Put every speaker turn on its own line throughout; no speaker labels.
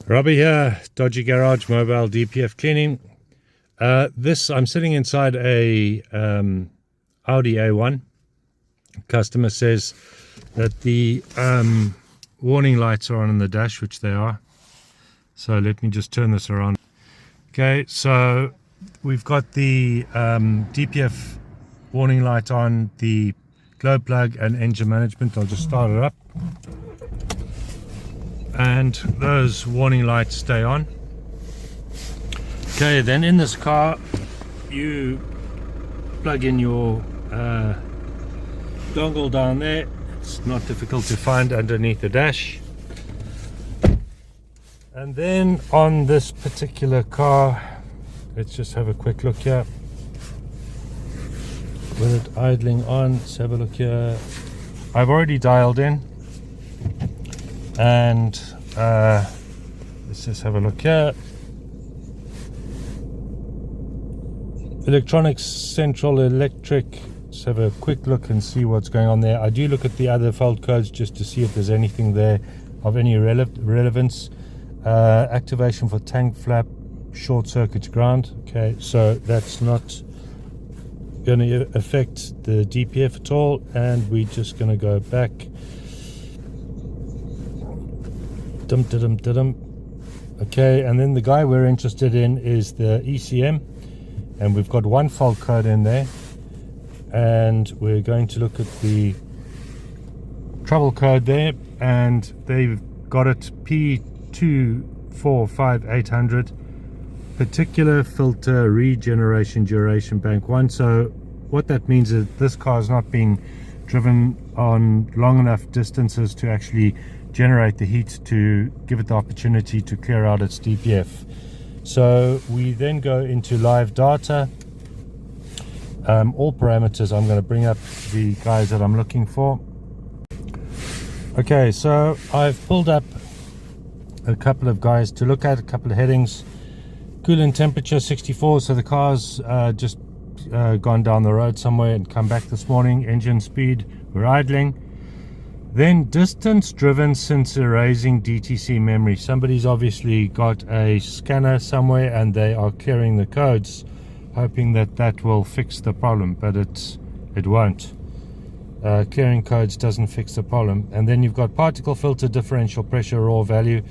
Robby here, Dodgy Garage mobile DPF cleaning. I'm sitting inside a Audi A1. Customer says that the warning lights are on in the dash, which they are. So let me just turn this around. Okay, so we've got the DPF warning light on, the glow plug and engine management. I'll just start it up. And those warning lights stay on. Okay, then in this car you plug in your dongle down there. It's not difficult to find underneath the dash. And then on this particular car, let's just have a quick look here. With it idling on, let's have a look here. I've already dialed in. And let's just have a look here. Electronics, central electric. Let's have a quick look and see what's going on there. I do look at the other fault codes just to see if there's anything there of any relevance. Activation for tank flap, short circuit ground. Okay, so that's not going to affect the DPF at all, and we're just going to go back. Okay, and then the guy we're interested in is the ECM, and we've got one fault code in there, and we're going to look at the trouble code there, and they've got it P245800 Particulate Filter Regeneration Duration Bank 1. So what that means is this car has not been driven on long enough distances to actually generate the heat to give it the opportunity to clear out its DPF. So we then go into live data, all parameters. I'm going to bring up the guys that I'm looking for. Okay, so I've pulled up a couple of guys to look at, a couple of headings. Coolant temperature 64, so the car's just gone down the road somewhere and come back this morning. Engine speed, we're idling. Then distance driven since erasing DTC memory. Somebody's obviously got a scanner somewhere and they are clearing the codes, hoping that that will fix the problem, but it won't. Clearing codes doesn't fix the problem. And then you've got particle filter differential pressure raw value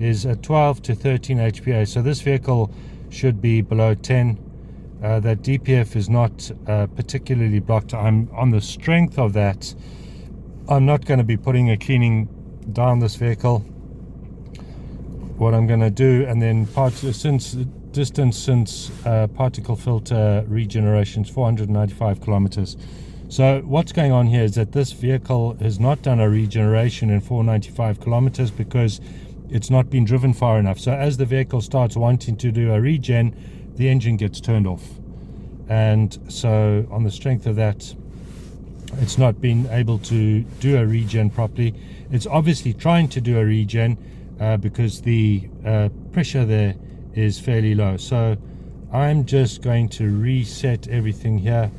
is at 12 to 13 HPA. So this vehicle should be below 10. That DPF is not particularly blocked. I'm on the strength of that. I'm not going to be putting a cleaning down this vehicle. What I'm going to do, and then distance since particle filter regeneration is 495 kilometers. So what's going on here is that this vehicle has not done a regeneration in 495 kilometers because it's not been driven far enough. So as the vehicle starts wanting to do a regen, the engine gets turned off. And so on the strength of that, it's not been able to do a regen properly. It's obviously trying to do a regen because the pressure there is fairly low. So I'm just going to reset everything here,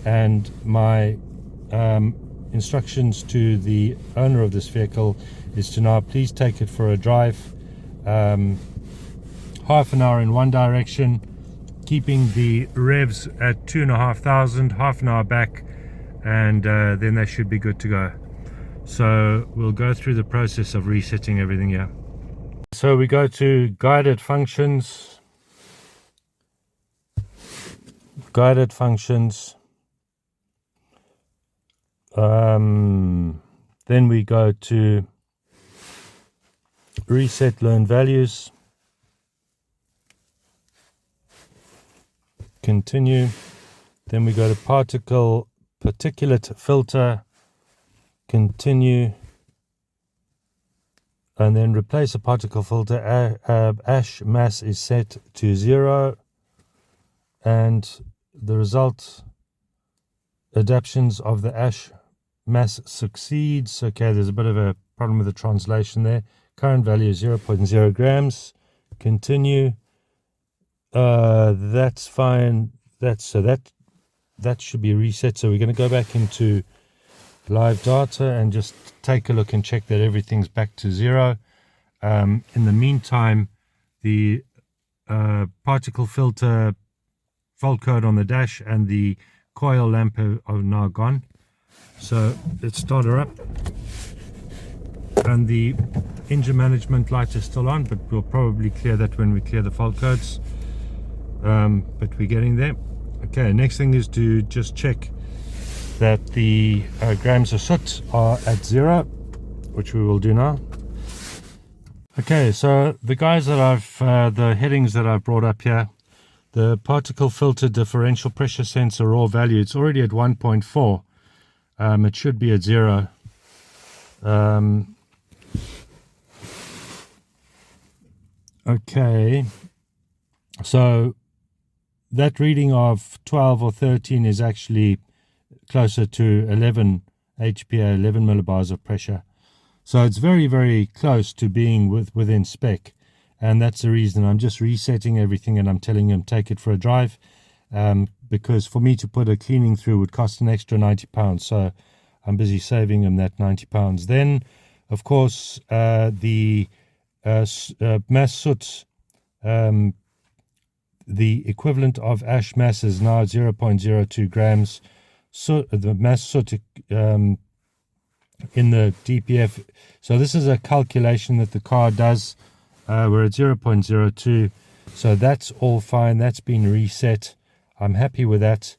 and my instructions to the owner of this vehicle is to now please take it for a drive, half an hour in one direction, keeping the revs at 2,500, half an hour back, and then they should be good to go. So we'll go through the process of resetting everything here. So we go to guided functions, then we go to reset learn values, continue, then we go to particulate filter, continue, and then replace a particle filter. Ash mass is set to 0, and the result adaptations of the ash mass succeeds. Okay, there's a bit of a problem with the translation there. Current value is 0.0 grams. Continue. That's fine. That should be reset. So we're going to go back into live data and just take a look and check that everything's back to 0. In the meantime, the particle filter fault code on the dash and the coil lamp are now gone. So let's start her up, and the engine management light is still on, but we'll probably clear that when we clear the fault codes, but we're getting there. Okay, next thing is to just check that the grams of soot are at 0, which we will do now. Okay, so the guys that the headings that I've brought up here, the particle filter differential pressure sensor raw value, it's already at 1.4. It should be at 0. Okay, so that reading of 12 or 13 is actually closer to 11 HPA, 11 millibars of pressure. So it's very, very close to being within spec, and that's the reason I'm just resetting everything, and I'm telling him take it for a drive, because for me to put a cleaning through would cost an extra £90, so I'm busy saving him that £90. Then, of course, the mass soot, the equivalent of ash mass is now 0.02 grams. So the mass soot in the DPF. So this is a calculation that the car does. We're at 0.02, so that's all fine. That's been reset. I'm happy with that.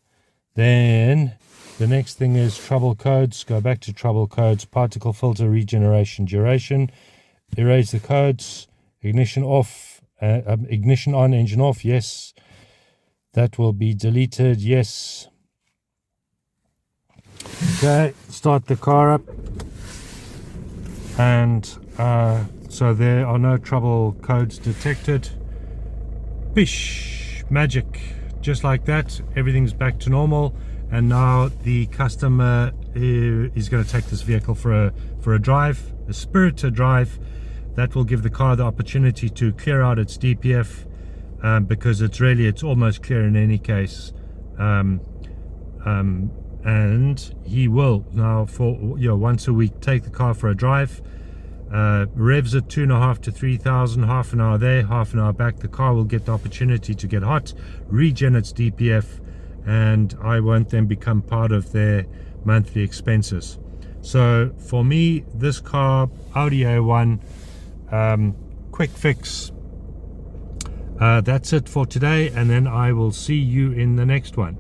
Then the next thing is trouble codes. Go back to trouble codes. Particle filter regeneration duration. Erase the codes. Ignition off. Ignition on, engine off. Yes. That will be deleted. Yes. Okay, start the car up, and so there are no trouble codes detected. Bish, magic, just like that, everything's back to normal, and now the customer is going to take this vehicle for a drive, a spirited drive. That will give the car the opportunity to clear out its DPF, because it's almost clear in any case. And he will now, for once a week, take the car for a drive, revs it 2.5 to 3,000, half an hour there, half an hour back. The car will get the opportunity to get hot, regen its DPF, and I won't then become part of their monthly expenses. So for me, this car, Audi A1, quick fix. That's it for today, and then I will see you in the next one.